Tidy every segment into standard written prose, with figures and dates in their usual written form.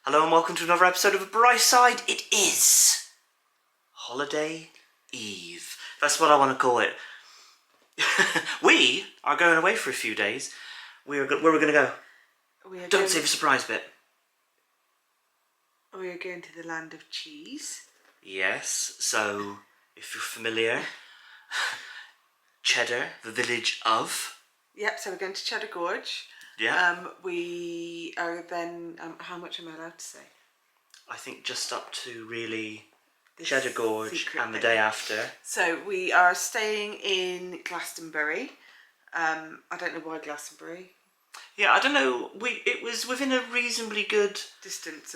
Hello and welcome to another episode of A Brightside. It is Holiday Eve. That's what I want to call it. We are going away for a few days. Where are we going to go? Don't say the surprise bit. We are going to the land of cheese. Yes, so if you're familiar, Cheddar, the village of... Yep, so we're going to Cheddar Gorge. Yeah. We are then, how much am I allowed to say? I think just up to really Cheddar Gorge and the thing. day after. So we are staying in Glastonbury. I don't know why Glastonbury. Yeah, I don't know. It was within a reasonably good distance,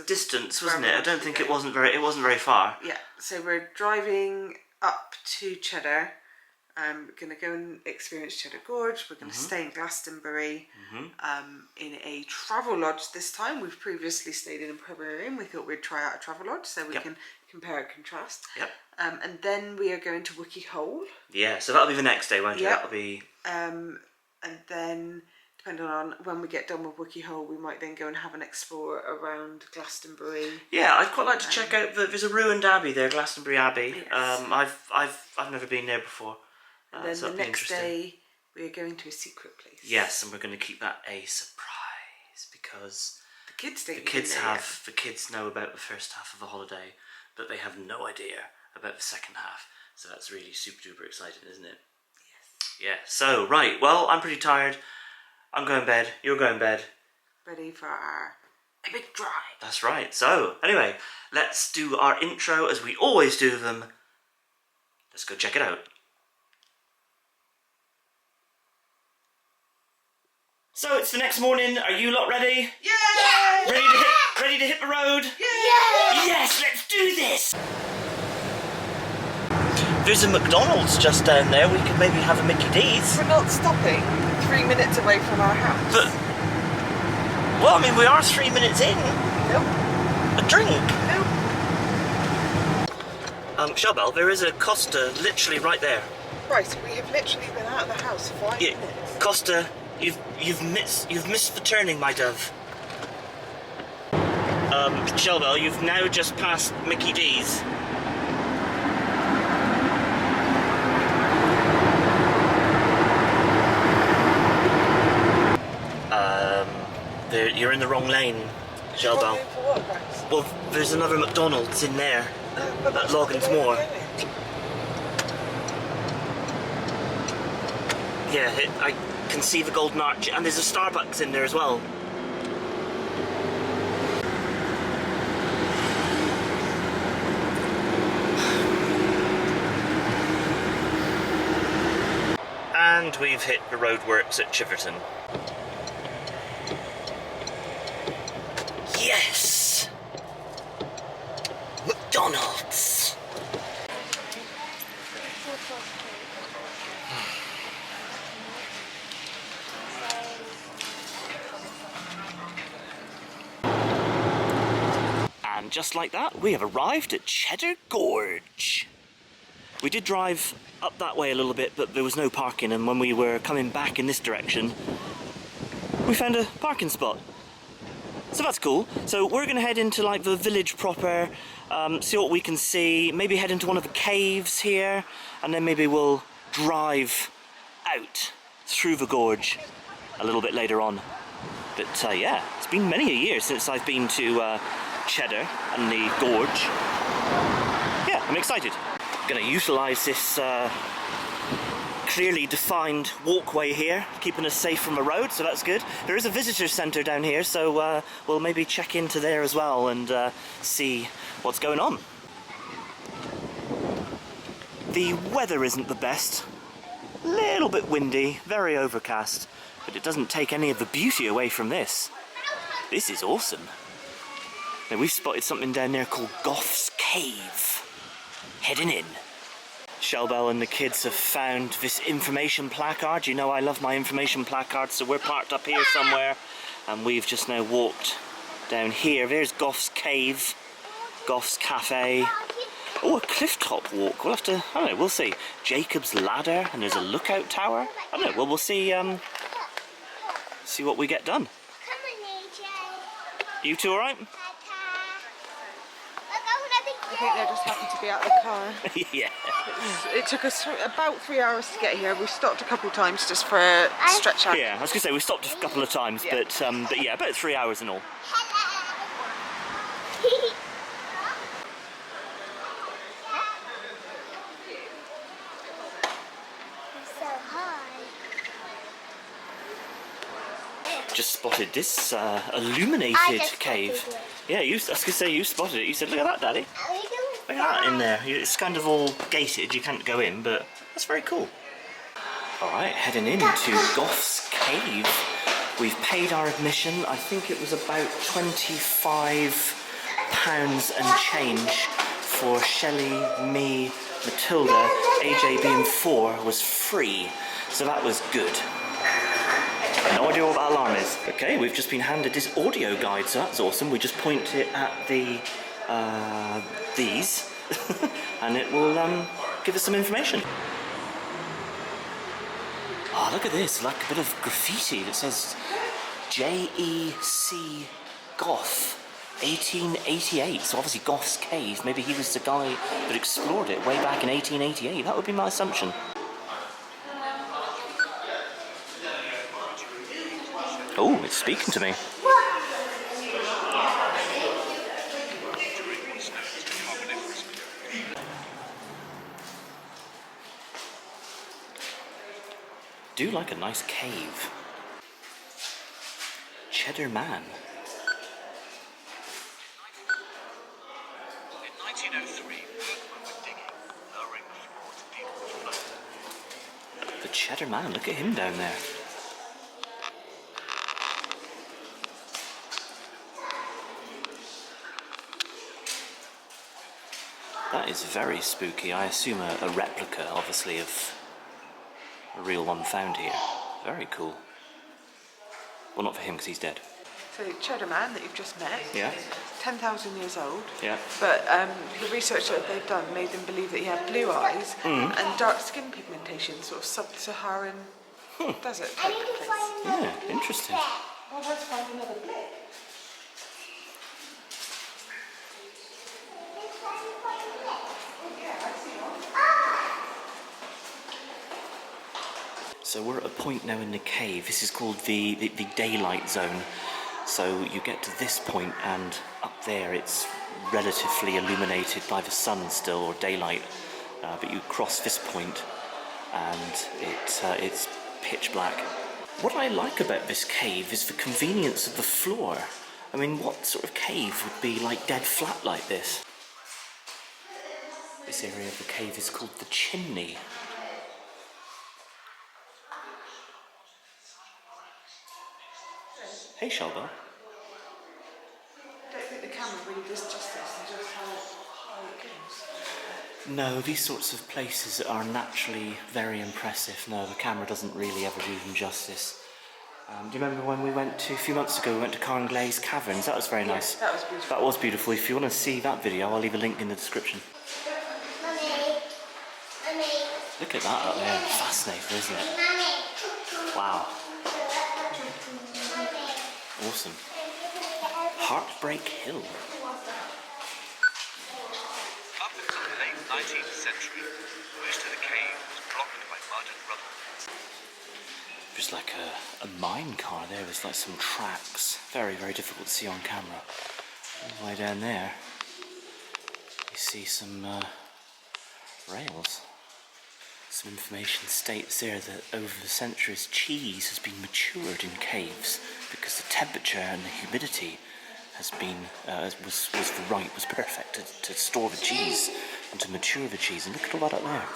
wasn't it? I don't think it wasn't very far. Yeah. So we're driving up to Cheddar. We're going to go and experience Cheddar Gorge. We're going to stay in Glastonbury in a travel lodge this time. We've previously stayed in a Premier Inn. We thought we'd try out a travel lodge so we can compare and contrast. Yep. And then we are going to Wookey Hole. Yeah, so that'll be the next day, won't it? Yep. That'll be... And then, depending on when we get done with Wookey Hole, we might then go and have an explore around Glastonbury. Yeah, I'd quite like to check out. There's a ruined abbey there, Glastonbury Abbey. Yes. I've never been there before. And then so the next day, we are going to a secret place. Yes, and we're going to keep that a surprise because the kids know about the first half of the holiday, but they have no idea about the second half. So that's really super duper exciting, isn't it? Yes. Yeah. So right, well, I'm pretty tired. I'm going to bed. You're going to bed. Ready for our epic drive. That's right. So anyway, let's do our intro as we always do them. Let's go check it out. So it's the next morning. Are you lot ready? Yeah! Ready to hit the road? Yeah! Yes, let's do this! There's a McDonald's just down there. We could maybe have a Mickey D's. We're not stopping 3 minutes away from our house. But, well, I mean, we are 3 minutes in. Nope. A drink? Nope. Shellbell, there is a Costa literally right there. Right, so we have literally been out of the house for 5 minutes. Costa, you've missed the turning, my dove. Shellbell, you've now just passed Mickey D's. You're in the wrong lane, Shellbell. Well, there's another McDonald's in there at Logan's Moor. Yeah, I can see the Golden Arch, and there's a Starbucks in there as well. And we've hit the roadworks at Chiverton. Yes! McDonald's! And just like that, we have arrived at Cheddar Gorge. We did drive up that way a little bit, but there was no parking, and when we were coming back in this direction, we found a parking spot. So that's cool. So we're going to head into like the village proper, see what we can see, maybe head into one of the caves here, and then maybe we'll drive out through the gorge a little bit later on. But yeah, it's been many a year since I've been to Cheddar and the gorge. Yeah, I'm excited. Going to utilise this clearly defined walkway here, keeping us safe from the road, so that's good. There is a visitor centre down here, so we'll maybe check into there as well and see what's going on. The weather isn't the best. Little bit windy, very overcast, but it doesn't take any of the beauty away from this. This is awesome. Now we've spotted something down there called Gough's Cave. Heading in. Shellbell and the kids have found this information placard. You know I love my information placards, so we're parked up here somewhere and we've just now walked down here. There's Gough's Cave, Gough's Cafe. Oh, a cliff top walk. We'll have to, I don't know, we'll see. Jacob's Ladder, and there's a lookout tower. I don't know, well, we'll see what we get done. You two alright? I think they just happened to be out the car. Yeah. It took us about 3 hours to get here. We stopped a couple of times just for a stretch out. Yeah, I was going to say, we stopped a couple of times, Yeah. but yeah, about 3 hours in all. So high. Just spotted this illuminated I just cave. spotted it. Yeah, I was going to say, you spotted it. You said, look at that, Daddy. Are we doing Look at that in there. It's kind of all gated, you can't go in, but that's very cool. Alright, heading into Gough's cave. We've paid our admission. I think it was about £25 and change for Shelley, me, Matilda. AJ being 4 was free, so that was good. No idea what that alarm is. Okay, we've just been handed this audio guide, so that's awesome. We just point it at the these, and it will give us some information. Oh, look at this, like a bit of graffiti that says J.E.C. Gough, 1888. So obviously Gough's cave, maybe he was the guy that explored it way back in 1888. That would be my assumption. Oh, it's speaking to me. Do like a nice cave. Cheddar Man. In 1903, workmen were digging, lowering the floor to deal with flood. The Cheddar Man, look at him down there. That is very spooky. I assume a replica, obviously, of a real one found here. Very cool. Well, not for him, because he's dead. So Cheddar Man that you've just met, Yeah. 10,000 years old. Yeah. But the research that they've done made them believe that he had blue eyes and dark skin pigmentation, sort of sub-Saharan desert I type need to place. find another Yeah, interesting. Well, let's find another blip. So we're at a point now in the cave. This is called the daylight zone. So you get to this point and up there it's relatively illuminated by the sun still, or daylight. But you cross this point and it's pitch black. What I like about this cave is the convenience of the floor. I mean, what sort of cave would be like dead flat like this? This area of the cave is called the chimney. Hey, Shelba. I don't think the camera really does justice and just how it goes. No, these sorts of places are naturally very impressive. No, the camera doesn't really ever do them justice. Do you remember when we went to, a few months ago, we went to Carnglaze Caverns? That was very nice. That was beautiful. That was beautiful. If you want to see that video, I'll leave a link in the description. Mummy. Mummy. Look at that up there. Fascinating, isn't it? Mummy. Wow. Awesome. Heartbreak Hill. Up until the late 19th century, most of the cave was blocked by mud and rubble. Just like a mine car there with like some tracks. Very, very difficult to see on camera. All the way down there, you see some rails. Some information states there that over the centuries cheese has been matured in caves because the temperature and the humidity has been was perfect to store the cheese and to mature the cheese. And look at all that up there.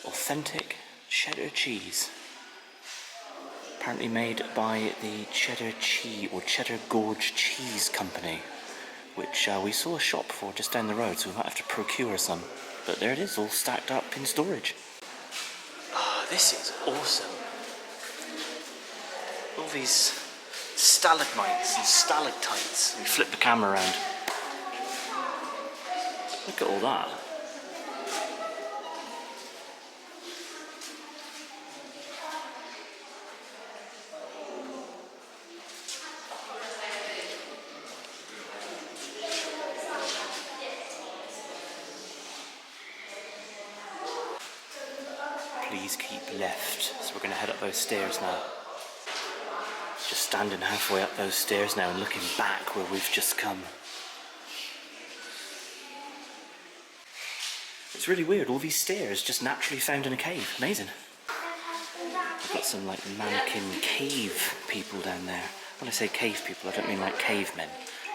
Authentic Cheddar Cheese. Apparently made by the Cheddar Cheese or Cheddar Gorge Cheese Company, which we saw a shop for just down the road, so we might have to procure some. But there it is, all stacked up in storage. Oh, this is awesome. All these stalagmites and stalactites. We flip the camera around. Look at all that. please keep left. So we're going to head up those stairs now. Just standing halfway up those stairs now and looking back where we've just come. It's really weird, all these stairs just naturally found in a cave. Amazing. We've got some like mannequin cave people down there. When I say cave people, I don't mean like cavemen.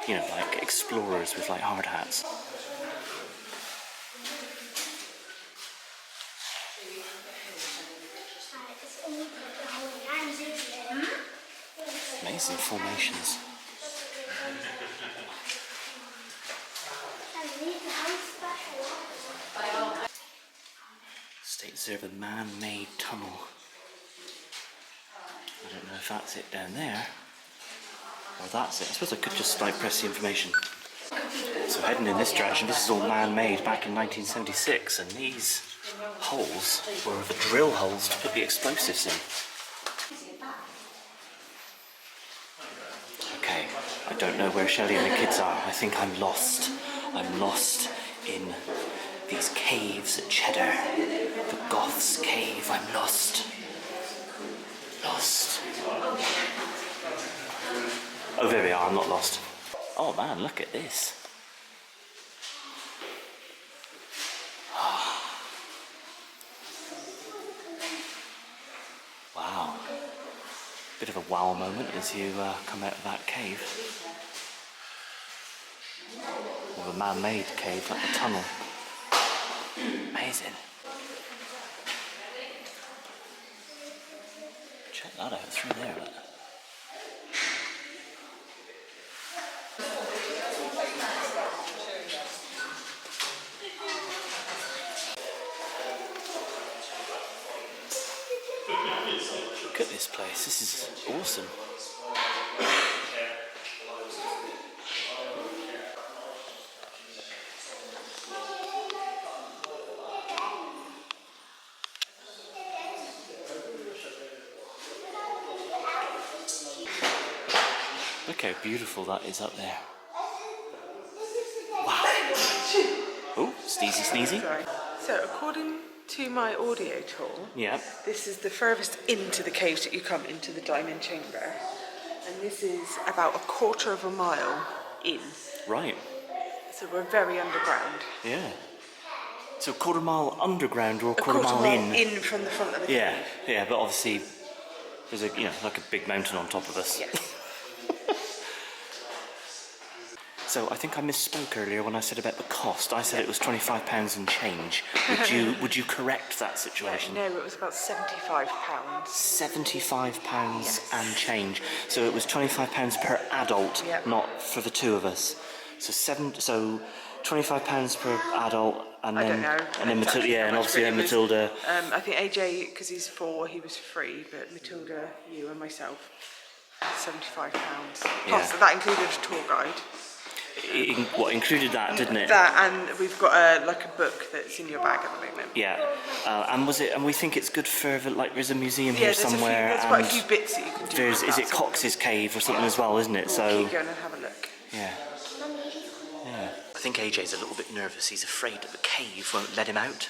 You know, like explorers with like hard hats. Amazing formations. State Reserve, a man-made tunnel. I don't know if that's it down there, or that's it. I suppose I could just like press the information. So heading in this direction, this is all man-made back in 1976, and these holes were the drill holes to put the explosives in. Okay, I don't know where Shelley and the kids are. I think I'm lost. I'm lost in these caves at Cheddar. The Gough's cave. I'm lost. Lost. Oh, there we are. I'm not lost. Oh man, look at this. Wow. Bit of a wow moment as you come out of that cave. Or a man-made cave, like a tunnel. Amazing. Check that out, through there. Look. Look at this place, this is awesome. Look how beautiful that is up there. Wow. Oh, sneezy sneezy. Sorry. So according to my audio tool, Yeah. this is the furthest into the caves that you come, into the diamond chamber. And this is about 1/4 of a mile in. Right. So we're very underground. Yeah. So 1/4 mile underground or 1/4 1/4 mile mile in from the front of the Yeah, cave. yeah, but obviously there's a, you know, like a big mountain on top of us. Yes. So I think I misspoke earlier when I said about the cost. I said it was £25 and change. Would you correct that situation? No, it was about £75. £75 Yes. and change. So it was £25 per adult, Yep. not for the two of us. So £25 per adult, and I then don't know. and then Matilda, exactly yeah, how and much, obviously but then it was, Matilda. I think AJ, because he's 4, he was free, but Matilda, you and myself, £75. Plus, Yeah. that included a tour guide. What included that, didn't it? That, and we've got a book that's in your bag at the moment. Yeah, and we think it's good for there's a museum Yeah, here there's somewhere. there's quite a and few bits that you can do. There's, with is that it sort of Cox's Cave or something as well, isn't it? thing. So Keep going and have a look. yeah. Yeah. I think AJ's a little bit nervous. He's afraid that the cave won't let him out.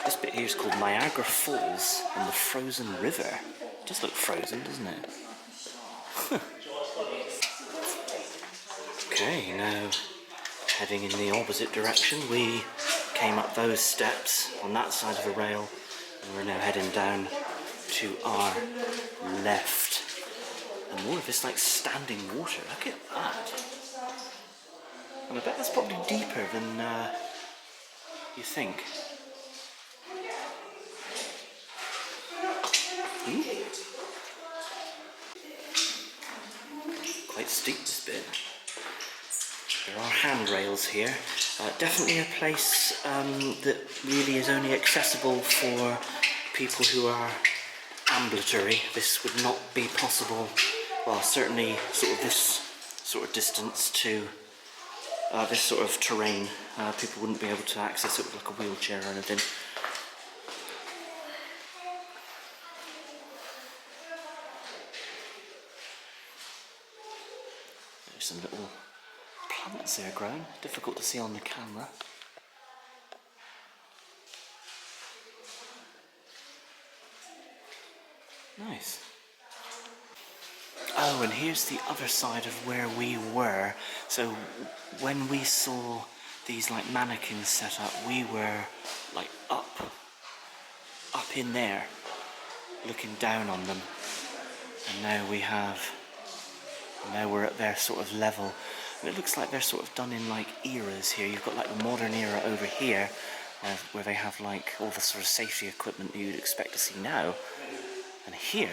This bit here is called Niagara Falls and the Frozen River. It does look frozen, doesn't it? Okay, now heading in the opposite direction. We came up those steps on that side of the rail, and we're now heading down to our left. And more of this like standing water. Look at that. And I bet that's probably deeper than you think. Ooh. Quite steep, this bit. There are handrails here. Definitely a place that really is only accessible for people who are ambulatory. This would not be possible, well, certainly sort of this sort of distance to this sort of terrain. People wouldn't be able to access it with like a wheelchair or anything. There's some little plants there growing, difficult to see on the camera. Nice. Oh, and here's the other side of where we were. So when we saw these like mannequins set up, we were like up in there, looking down on them. And now we're at their sort of level. And it looks like they're sort of done in like eras here. You've got like the modern era over here, where they have like all the sort of safety equipment that you'd expect to see now. And here,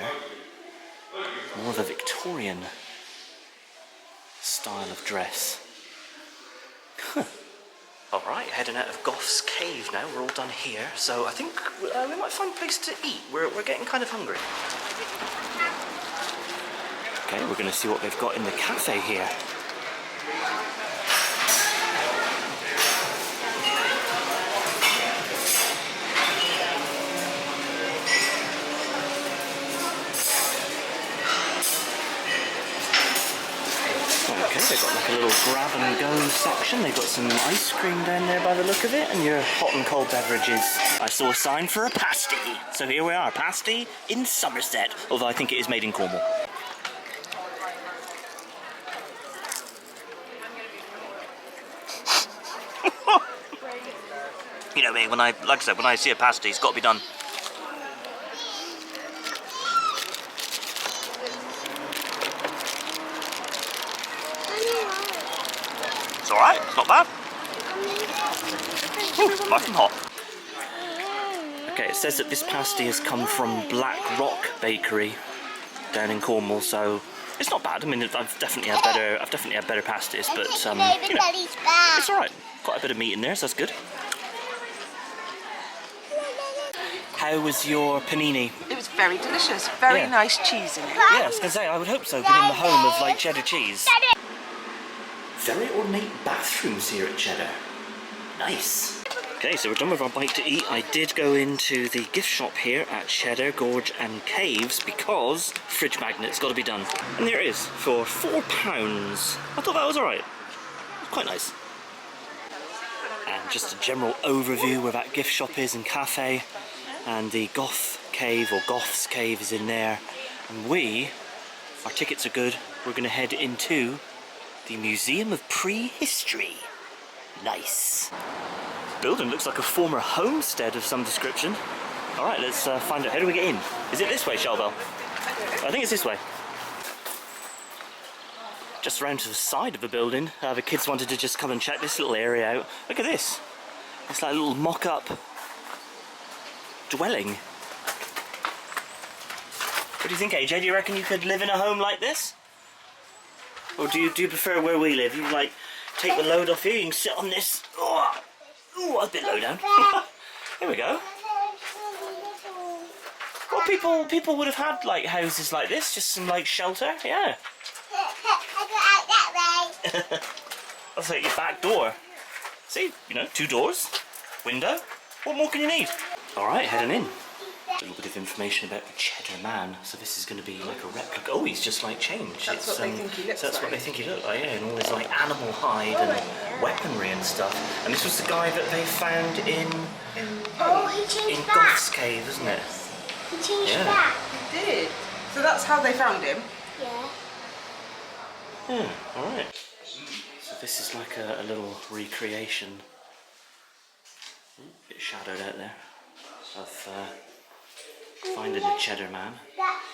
more of a Victorian style of dress. Alright, heading out of Gough's cave now. We're all done here, so I think we might find a place to eat. We're getting kind of hungry. Okay, we're going to see what they've got in the cafe here. Okay, they've got like a little grab and go section. They've got some ice cream down there by the look of it, and your hot and cold beverages. I saw a sign for a pasty, so here we are, pasty in Somerset, although I think it is made in Cornwall. You know me, like I said, when I see a pasty, it's got to be done. It's alright, it's not bad. Ooh, nice and hot. Okay, it says that this pasty has come from Black Rock Bakery down in Cornwall, so it's not bad. I mean, I've definitely had better pasties, but you know, it's alright. Quite a bit of meat in there, so that's good. How was your panini? It was very delicious. Very nice cheese in it. Yeah, I was going to say, I would hope so, being in the home of like Cheddar Cheese. Very ornate bathrooms here at Cheddar. Nice. Okay, so we're done with our bite to eat. I did go into the gift shop here at Cheddar Gorge and Caves because fridge magnet's got to be done. And there it is for £4. I thought that was alright. Quite nice. And just a general overview where that gift shop is and cafe. And the Gough cave, or Gough's cave, is in there. And our tickets are good. We're going to head into the Museum of Prehistory. Nice. The building looks like a former homestead of some description. Alright, let's find out. How do we get in? Is it this way, Shelbel? I think it's this way. Just around to the side of the building. The kids wanted to just come and check this little area out. Look at this. It's like a little mock-up dwelling. What do you think, AJ? Do you reckon you could live in a home like this? Or do you prefer where we live? You like take the load off here, you can sit on this. Oh, ooh, a bit low down. There we go. Well, people would have had like houses like this, just some like shelter, yeah. That's like your back door. See, you know, 2 doors, window. What more can you need? Alright, heading in. A little bit of information about the Cheddar Man. So this is going to be like a replica. Oh, he's just like changed. That's what they think he looks so that's like. what they think he looked like, yeah. And all his like animal hide and weaponry and stuff. And this was the guy that they found in he changed back. Gough's cave, isn't it? He changed Yeah. back. He did. So that's how they found him. Yeah. Yeah, alright. So this is like a little recreation. Bit shadowed out there of finding the Cheddar Man.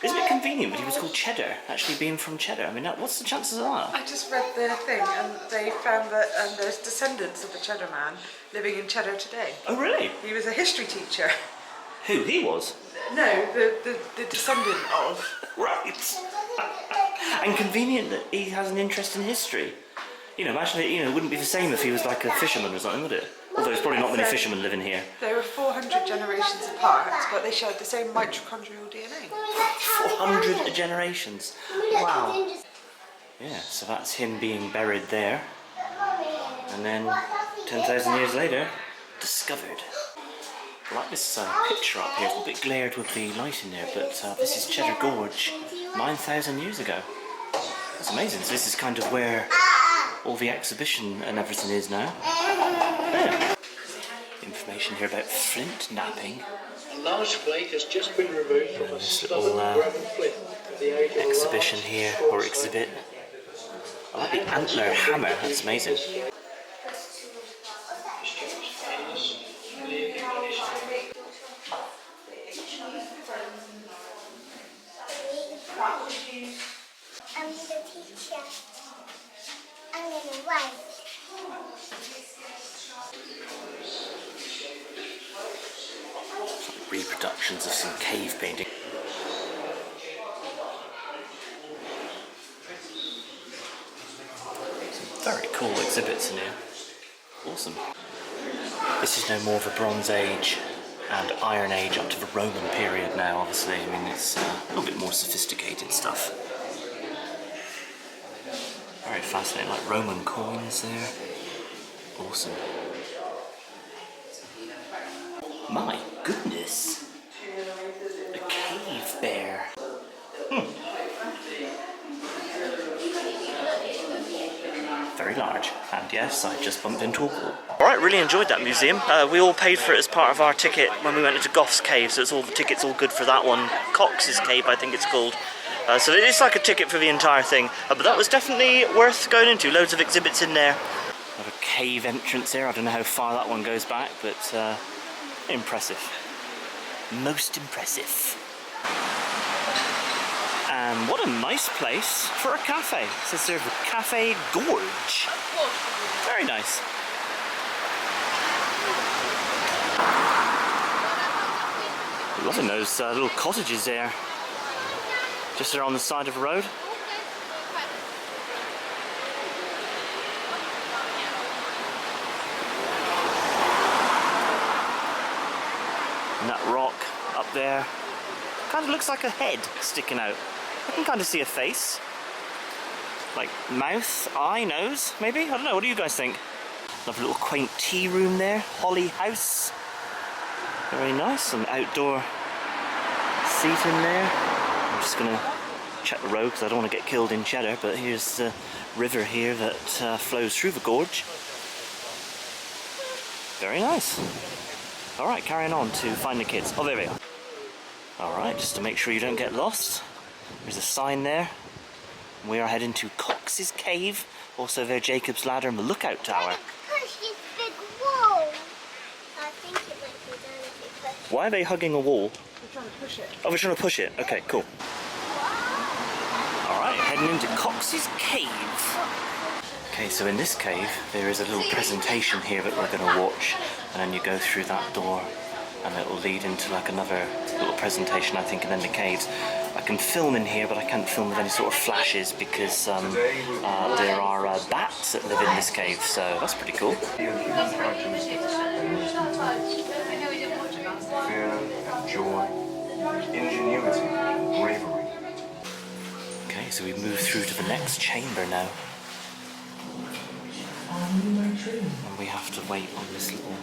Isn't it convenient that he was called Cheddar, actually being from Cheddar? I mean, what's the chances of that? I just read the thing and they found that there's descendants of the Cheddar Man living in Cheddar today. Oh, really? He was a history teacher. Who? He was? No, the descendant of. Right. And convenient that he has an interest in history. You know, imagine it wouldn't be the same if he was like a fisherman or something, would it? Although there's probably not many fishermen living here. They were 400 generations apart, but they shared the same mitochondrial DNA. 400 generations. Wow. Yeah, so that's him being buried there. And then 10,000 years later, discovered. I like this picture up here. It's a bit glared with the light in there, but this is Cheddar Gorge 9,000 years ago. That's amazing. So this is kind of where all the exhibition and everything is now. Yeah. Information here about flint napping. A large flake has just been removed from a stubborn little, gravel flint at the age of a exhibition large here, squat or stone. exhibit. I like the antler hammer, that's amazing. I'm the teacher. I'm gonna write. Reproductions of some cave painting. Some very cool exhibits in here. Awesome. This is no more of a Bronze Age and Iron Age up to the Roman period now, obviously. I mean, it's a little bit more sophisticated stuff. Very fascinating, like Roman coins there. Awesome. My goodness! A cave bear. Very large, and yes, I just bumped into a wall. Alright, really enjoyed that museum. We all paid for it as part of our ticket when we went into Gough's cave, so it's all the tickets all good for that one. Cox's cave, I think it's called. So it's like a ticket for the entire thing, but that was definitely worth going into. Loads of exhibits in there. Got a cave entrance there. I don't know how far that one goes back, but impressive. Most impressive. And what a nice place for a cafe. It says there's the Cafe Gorge. Very nice. Loving those little cottages there. Just there on the side of the road. And that rock up there kind of looks like a head sticking out. I can kind of see a face. Like mouth, eye, nose, maybe? I don't know, what do you guys think? Lovely little quaint tea room there. Holly house. Very nice. Some outdoor seating there. I'm just going to check the road because I don't want to get killed in Cheddar, but here's the river here that flows through the gorge. Very nice. Alright, carrying on to find the kids. Oh, there we are. Alright, just to make sure you don't get lost. There's a sign there. We are heading to Cox's Cave, also there Jacob's Ladder and the Lookout Tower. Push this big wall. I think it might be done if you push. Why are they hugging a wall? We're trying to push it. Oh, we're trying to push it. Okay, cool. Alright, heading into Cox's Cave. Okay, so in this cave, there is a little presentation here that we're going to watch, and then you go through that door, and it will lead into like another little presentation, I think, and then the caves. I can film in here, but I can't film with any sort of flashes because there are bats that live in this cave, so that's pretty cool. Fear, joy, ingenuity, bravery. Okay, so we move through to the next chamber now. And we have to wait on this little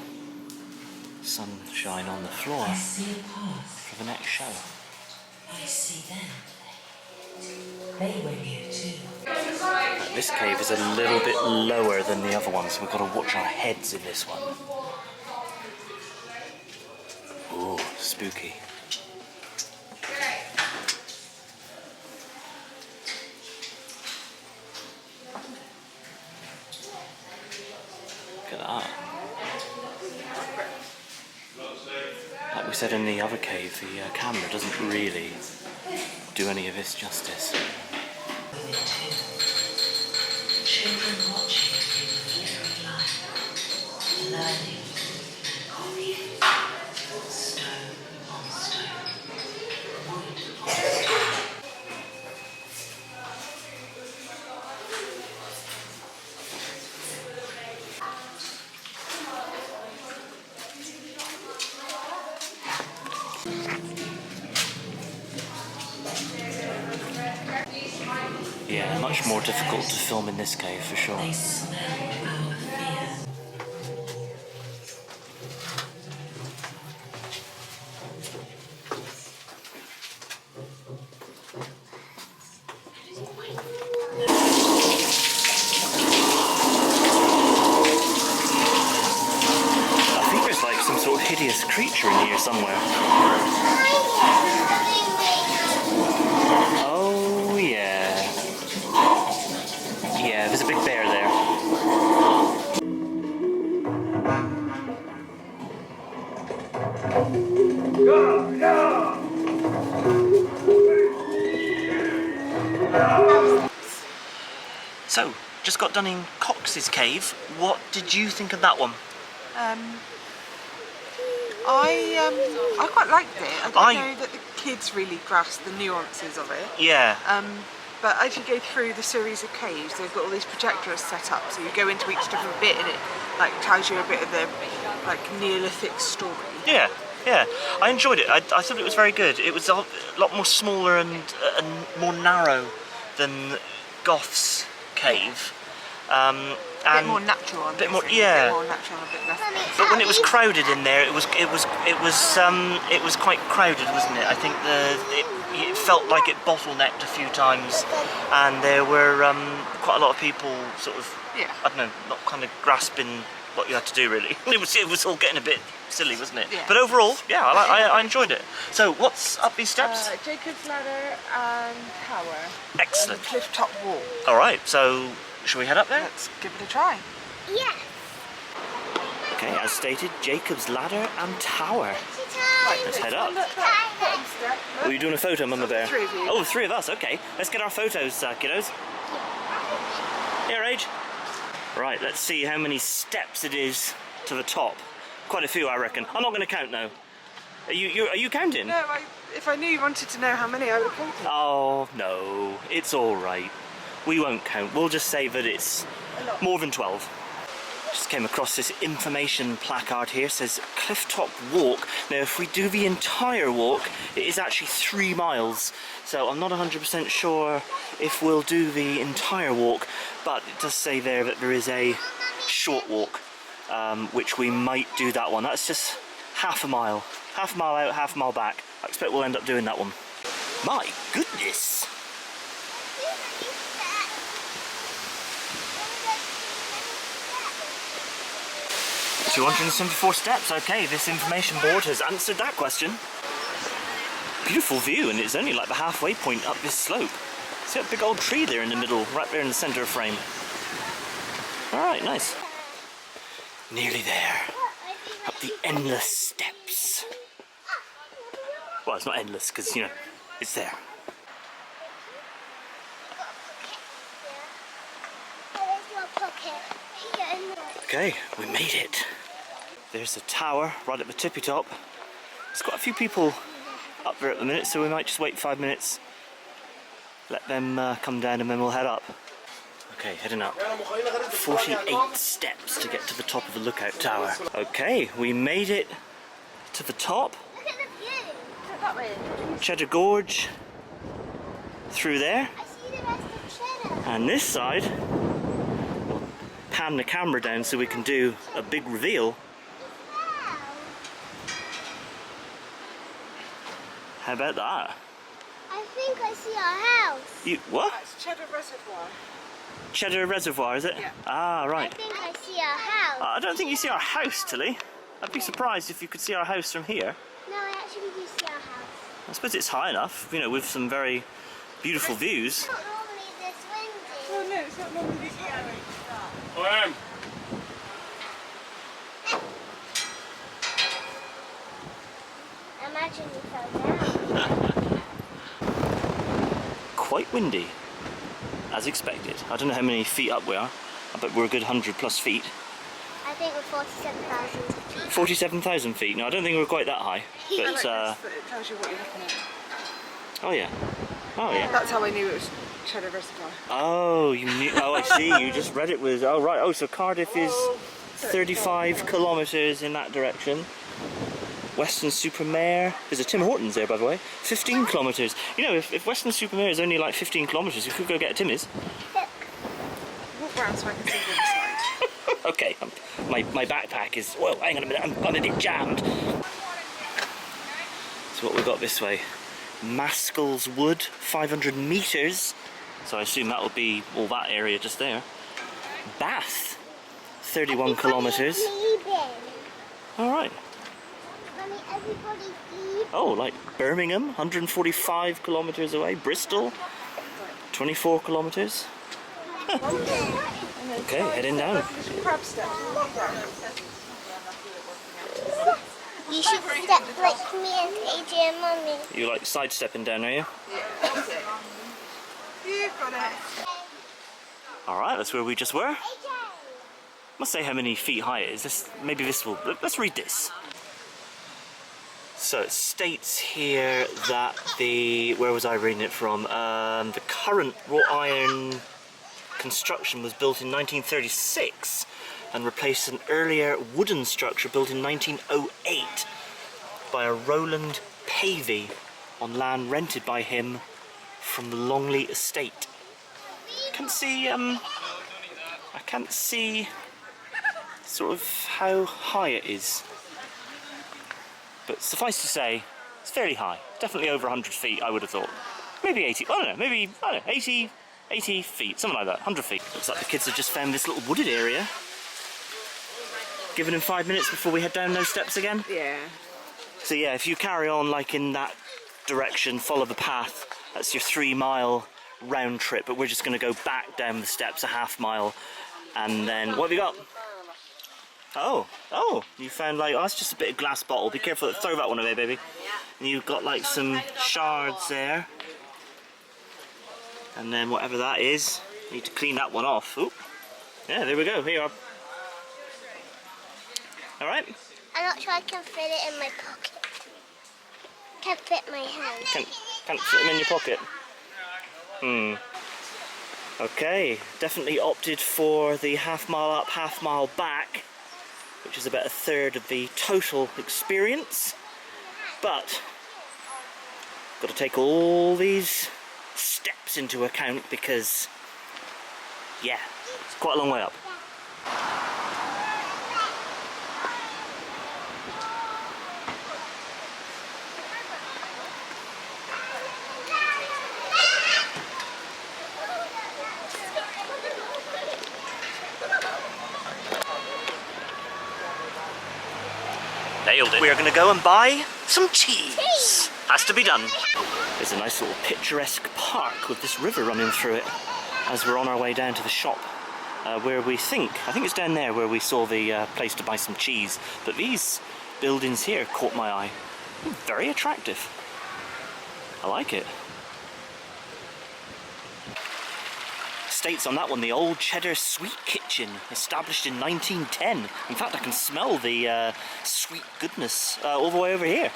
sunshine on the floor for the next show. I see them. They were here too. This cave is a little bit lower than the other ones, so we've got to watch our heads in this one. Ooh, spooky. Look at that. Like we said in the other cave, the camera doesn't really do any of this justice. Children watching in the flare of light, learning and copying, stone on stone, wood on stone. Yeah, much more difficult to film in this cave for sure. They smell our fear. I think there's like some sort of hideous creature in here somewhere. Oh yeah. Yeah, there's a big bear there. So, just got done in Cox's Cave. What did you think of that one? I quite liked it. I don't know that the kids really grasped the nuances of it. Yeah. But as you go through the series of caves, they've got all these projectors set up, so you go into each different bit, and it like tells you a bit of the like Neolithic story. Yeah, yeah. I enjoyed it. I thought it was very good. It was a lot more smaller and more narrow than Gough's cave. A bit more natural on bit this. more, yeah. A bit more natural, a bit less. But when it was crowded in there, it was quite crowded, wasn't it? I think it felt like it bottlenecked a few times, and there were quite a lot of people sort of, Yeah. I don't know, not kind of grasping what you had to do really. It was all getting a bit silly, wasn't it? Yeah. But overall, yeah, I enjoyed it. So what's up these steps? Jacob's Ladder and Tower. Excellent. And the cliff top wall. All right, so shall we head up there? Let's give it a try. Yes. Okay, as stated, Jacob's Ladder and Tower. Let's head up. Are you doing a photo, Mama Bear? Three of you. Oh, three of us, okay. Let's get our photos, kiddos. Here, Age. Right, let's see how many steps it is to the top. Quite a few, I reckon. I'm not going to count now. Are you counting? No, if I knew you wanted to know how many, I would have counted. Oh, no. It's all right. We won't count. We'll just say that it's more than 12. Just came across this information placard here. It says Clifftop Walk. Now if we do the entire walk, it is actually 3 miles, so I'm not 100% sure if we'll do the entire walk, but it does say there that there is a short walk, which we might do that one. That's just half a mile out, half a mile back. I expect we'll end up doing that one. My goodness. 274 steps, okay, this information board has answered that question. Beautiful view, and it's only like the halfway point up this slope. See that big old tree there in the middle, right there in the centre of frame. Alright, nice. Nearly there. Up the endless steps. Well, it's not endless, because, you know, it's there. Okay, we made it. There's the tower right at the tippy top. There's quite a few people up there at the minute, so we might just wait 5 minutes. Let them come down and then we'll head up. Okay, heading up. 48 steps to get to the top of the lookout tower. Okay, we made it to the top. Look at the view. That way. Cheddar Gorge. Through there. I see the rest of Cheddar. And this side, we'll pan the camera down so we can do a big reveal. Wow. How about that? I think I see our house. You what? That's Cheddar Reservoir. Cheddar Reservoir, is it? Yeah. Ah, right. I think I see our house. I don't think you see our house, Tilly. I'd be surprised if you could see our house from here. No, I actually do see our house. I suppose it's high enough, you know, with some very beautiful views. It's not normally this windy. Oh no, it's not normally this way. Imagine you fell down. Quite windy, as expected. I don't know how many feet up we are. I bet we're a good 100+ feet. I think we're 47,000 feet. 47,000 feet. No, I don't think we're quite that high. I like But, this, that it tells you what you're looking at. oh yeah. Oh yeah. That's how I knew it was Cheddar Reservoir. Oh, you knew. Oh, I see. You just read it with. Oh, right. Oh, so Cardiff is 35 kilometres in that direction. Weston-super-Mare. There's a Tim Hortons there, by the way. 15 kilometres. You know, if Weston-super-Mare is only like 15 kilometres, we could go get a Timmy's. Walk round so I can see the other side. Okay. My backpack is. Well, hang on a minute. I'm a bit jammed. So what we've got this way. Maskell's Wood, 500 metres. So I assume that will be all that area just there. Bath, 31 kilometres. Alright. Mommy, everybody feed. Oh, like Birmingham, 145 kilometres away. Bristol, 24 kilometres. Okay, heading down. Crab steps. You should step like me and AJ and Mommy. You like sidestepping down, are you? You've got it. Alright, that's where we just were. AJ! Must say how many feet high it is. Maybe this will... Let's read this. So it states here that the... Where was I reading it from? The current wrought iron construction was built in 1936 and replaced an earlier wooden structure built in 1908 by a Roland Pavey on land rented by him from the Longley estate. I can't see sort of how high it is, but suffice to say it's fairly high, definitely over 100 feet I would have thought. Maybe 80, I don't know, maybe 80 feet, something like that, 100 feet. Looks like the kids have just found this little wooded area. Giving them 5 minutes before we head down those steps again. Yeah. So yeah, if you carry on like in that direction, follow the path, that's your 3-mile round trip, but we're just going to go back down the steps a half-mile, and then what have you got? Oh, you found like, oh, that's just a bit of glass bottle, be careful, throw that one away, baby. And you've got like some shards there, and then whatever that is, you need to clean that one off. Oop. Yeah, there we go, here you are. Alright? I'm not sure I can fit it in my pocket. Can't fit my hand. Can't fit them in your pocket. Okay, definitely opted for the half-mile up, half-mile back, which is about a third of the total experience. But got to take all these steps into account because, yeah, it's quite a long way up. Nailed it. We are going to go and buy some cheese. Has to be done. There's a nice little picturesque park with this river running through it as we're on our way down to the shop where I think it's down there where we saw the place to buy some cheese. But these buildings here caught my eye. Very attractive. I like it. States on that one, the old Cheddar Sweet Kitchen, established in 1910. In fact, I can smell the sweet goodness all the way over here.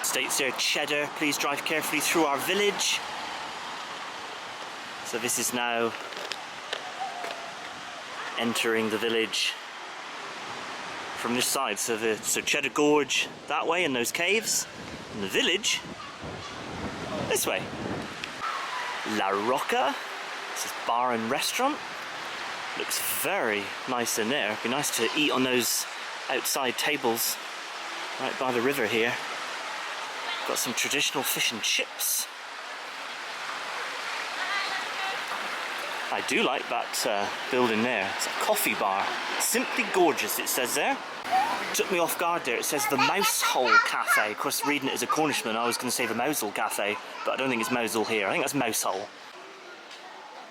States there, Cheddar, please drive carefully through our village. So this is now entering the village from this side. So Cheddar Gorge that way in those caves, and the village this way. La Rocca, this is bar and restaurant. Looks very nice in there. It'd be nice to eat on those outside tables right by the river here. Got some traditional fish and chips. I do like that building there. It's a coffee bar. Simply gorgeous, it says there. Took me off guard there. It says the Mouse Hole Cafe. Of course, reading it as a Cornishman, I was going to say the Mousehole Cafe, but I don't think it's Mousehole here. I think that's Mouse Hole.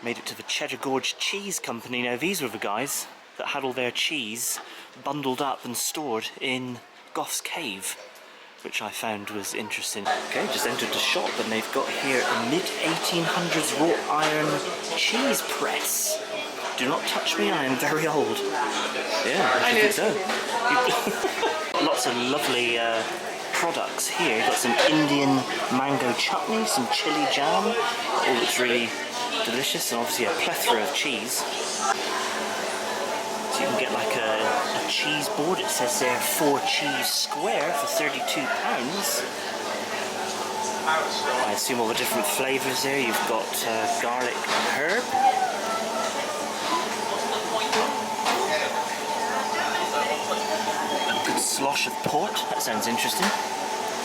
Made it to the Cheddar Gorge Cheese Company. Now, these were the guys that had all their cheese bundled up and stored in Gough's cave, which I found was interesting. Okay, just entered the shop and they've got here a mid-1800s wrought iron cheese press. Do not touch me, I am very old. Yeah, I think so. Lots of lovely products here. You've got some Indian mango chutney, some chili jam. All looks really delicious, and obviously a plethora of cheese. So you can get like a cheese board. It says there 4 cheese square for £32. I assume all the different flavours there. You've got garlic and herb. A good slosh of port. That sounds interesting.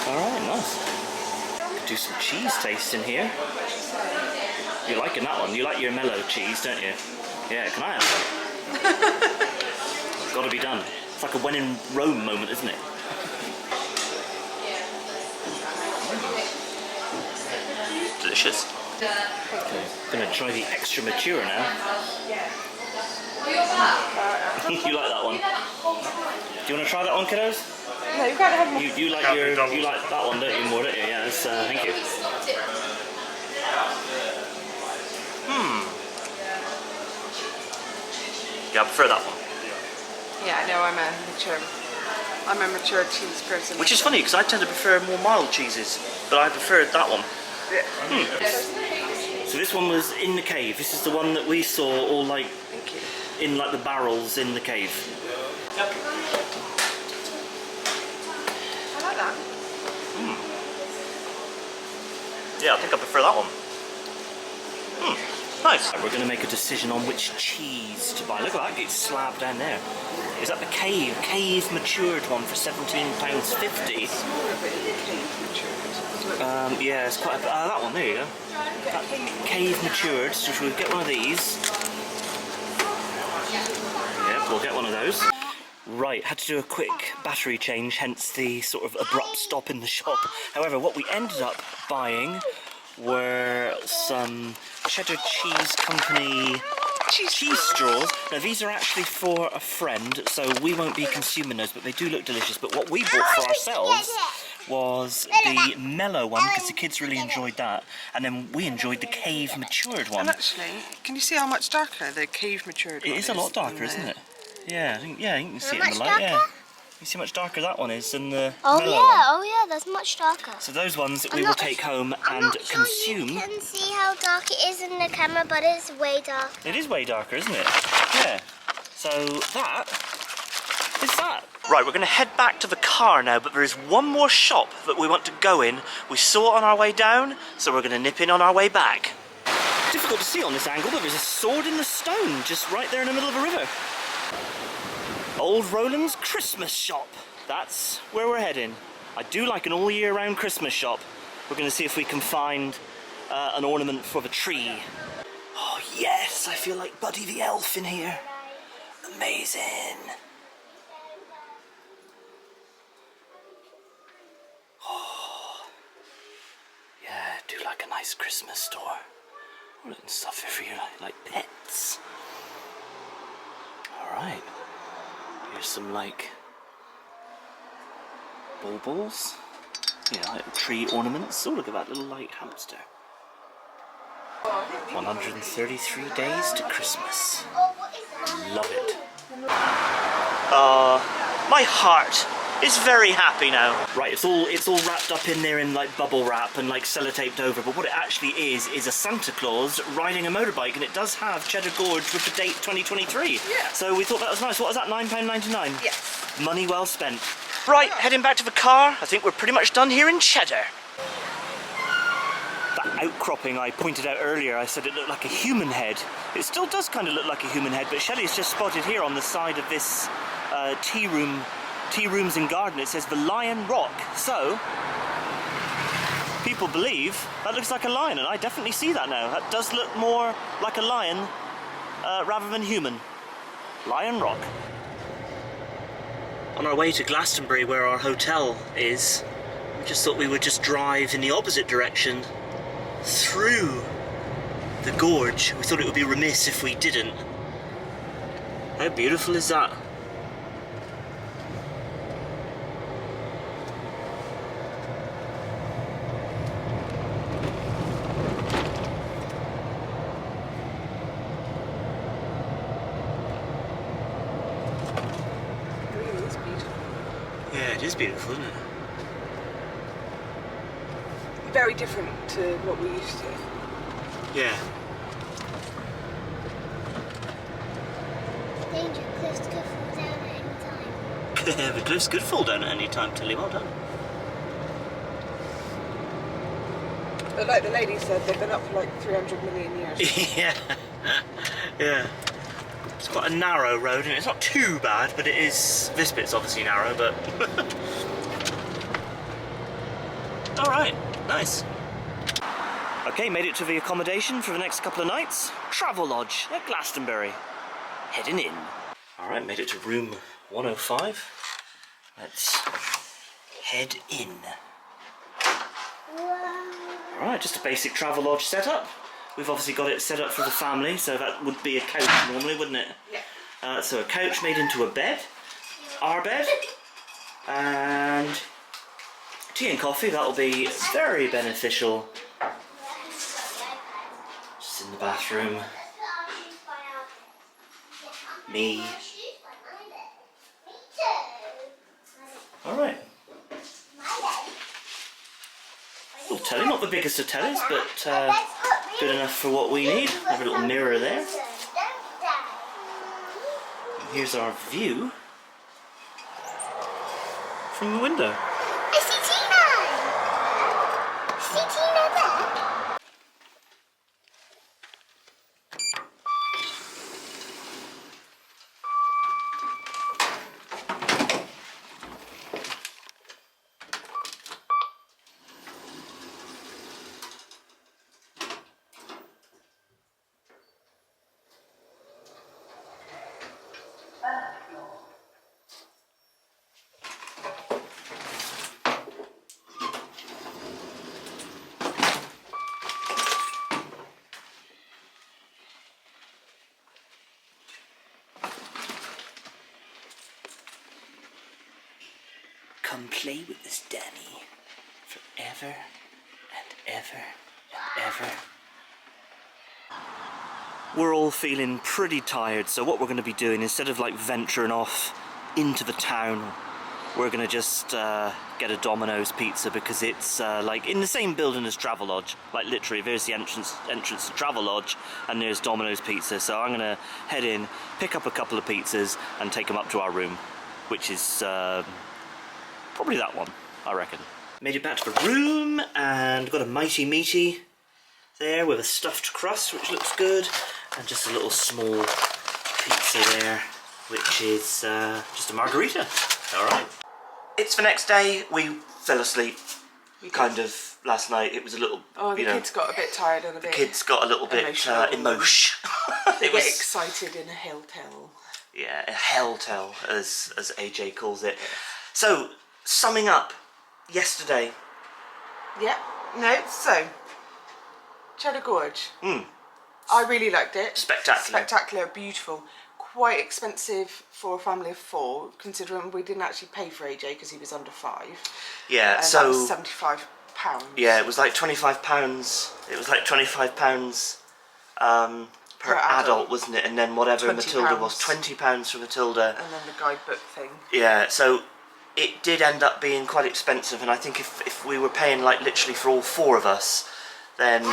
Alright, nice. Could do some cheese tasting here. You're liking that one. You like your mellow cheese, don't you? Yeah, can I have some? Got to be done. It's like a when in Rome moment, isn't it? Delicious. Okay, gonna try the extra mature now. You like that one? Do you want to try that one, kiddos? No, you've got to have more. You like that one, don't you? More, don't you? Yeah. That's, thank you. Yeah, I prefer that one. Yeah, no, I'm a mature cheese person. Which is funny because I tend to prefer more mild cheeses, but I preferred that one. Yeah. So this one was in the cave. This is the one that we saw all like Thank you. in like the barrels in the cave. I like that. Yeah, I think I prefer that one. Nice. We're going to make a decision on which cheese to buy. Look at that, it's slab down there. Is that the cave matured one for £17.50? Yeah, it's quite a bit. That one, there you go. That cave matured, so we'll get one of these. Yep, we'll get one of those. Right, had to do a quick battery change, hence the sort of abrupt stop in the shop. However, what we ended up buying were some Cheddar Cheese Company cheese straws. Now these are actually for a friend, so we won't be consuming those, but they do look delicious. But what we bought for ourselves was the mellow one, because the kids really enjoyed that, and then we enjoyed the cave matured one. And actually, can you see how much darker the cave matured one It is a lot darker, isn't it? Yeah, I think, yeah, you can see it in the light. Yeah, you see how much darker that one is than the mellow one. Oh yeah, that's much darker. So those ones we will take home and consume. You can see how dark it is in the camera, but it's way dark. It is way darker, isn't it? Yeah. So that is that. Right, we're going to head back to the car now, but there is one more shop that we want to go in. We saw it on our way down, so we're going to nip in on our way back. Difficult to see on this angle, but there's a sword in the stone just right there in the middle of the river. Old Roland's Christmas shop. That's where we're heading. I do like an all year round Christmas shop. We're going to see if we can find an ornament for the tree. Oh yes, I feel like Buddy the Elf in here. Amazing. Oh, yeah, I do like a nice Christmas store. All that stuff for you, like pets. Alright. Here's some like baubles, you know, like tree ornaments. Oh, look at that little like hamster. 133 days to Christmas. Love it. My heart is very happy now. Right, it's all wrapped up in there in like bubble wrap and like sellotaped over, but what it actually is a Santa Claus riding a motorbike, and it does have Cheddar Gorge with the date 2023. Yeah. So we thought that was nice. What was that, £9.99? Yes. Money well spent. Right, heading back to the car. I think we're pretty much done here in Cheddar. That outcropping I pointed out earlier, I said it looked like a human head. It still does kind of look like a human head, but Shelley's just spotted here on the side of this tea rooms and garden, it says the Lion Rock. So people believe that looks like a lion, and I definitely see that now. That does look more like a lion rather than human. Lion Rock. On our way to Glastonbury, where our hotel is, we just thought we would just drive in the opposite direction through the gorge. We thought it would be remiss if we didn't. How beautiful is that? Yeah, it is beautiful, isn't it? Very different to what we used to. Yeah. Danger, cliffs could fall down at any time. The cliffs could fall down at any time, Tilly. Well done. But like the lady said, they've been up for like 300 million years. Yeah. Yeah. It's quite a narrow road, and it's not too bad, but it is. This bit's obviously narrow, but. Alright, nice. Okay, made it to the accommodation for the next couple of nights. Travel Lodge at Glastonbury. Heading in. Alright, made it to room 105. Let's head in. Alright, just a basic Travelodge setup. We've obviously got it set up for the family, so that would be a couch normally, wouldn't it? Yeah. So a couch made into a bed, our bed, and tea and coffee. That'll be very beneficial. Just in the bathroom. Me. Alright. Little telly, not the biggest of tellies, but good enough for what we need. Have a little mirror there. And here's our view from the window. I see Tina! See Tina there? Come play with us, Danny, forever and ever and ever. We're all feeling pretty tired, so what we're going to be doing, instead of like venturing off into the town, we're going to just get a Domino's pizza, because it's like in the same building as Travelodge. Like literally, there's the entrance to Travelodge, and there's Domino's Pizza. So I'm going to head in, pick up a couple of pizzas, and take them up to our room, which is probably that one, I reckon. Made it back to the room, and got a mighty meaty there with a stuffed crust, which looks good, and just a little small pizza there, which is just a margarita. Alright. It's the next day. We fell asleep kind of last night. It was a little, Oh, the kids got a bit tired and a bit... kids got a little bit emotion. They It get was, excited in a hill tell. yeah, a hell tell, as AJ calls it. So, summing up yesterday. Yeah. No, so... Cheddar Gorge. I really liked it. Spectacular. Spectacular, beautiful. Quite expensive for a family of 4, considering we didn't actually pay for AJ because he was under 5. Yeah, And so... that was £75. Yeah, it was like £25. It was like £25 per adult, wasn't it? And then whatever Matilda was, £20 for Matilda. And then the guidebook thing. Yeah, so it did end up being quite expensive, and I think if we were paying like literally for all 4 of us, then then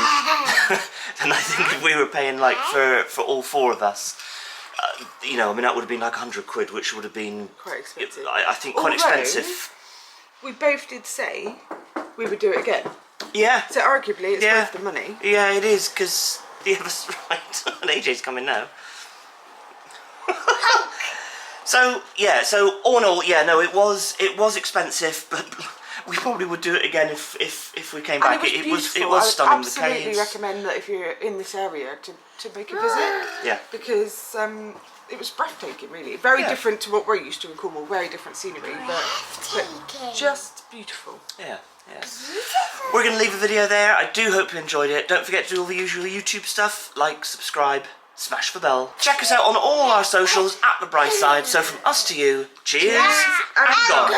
I think if we were paying like for all 4 of us, you know, I mean that would have been like £100, which would have been Quite expensive. I think quite Although, expensive. We both did say we would do it again. Yeah. So arguably it's worth the money. Yeah, it is, because the other right, and AJ's coming now. So yeah, so all in all, yeah, no, it was expensive, but we probably would do it again if we came back. It was stunning. I would The absolutely caves. recommend that if you're in this area to make a visit. Yeah. Because it was breathtaking, really. Very different to what we're used to in Cornwall. Very different scenery, but just beautiful. Yeah. Yeah. We're going to leave the video there. I do hope you enjoyed it. Don't forget to do all the usual YouTube stuff, like, subscribe, smash the bell. Check us out on all our socials at The Bright Side. So from us to you, cheers and God.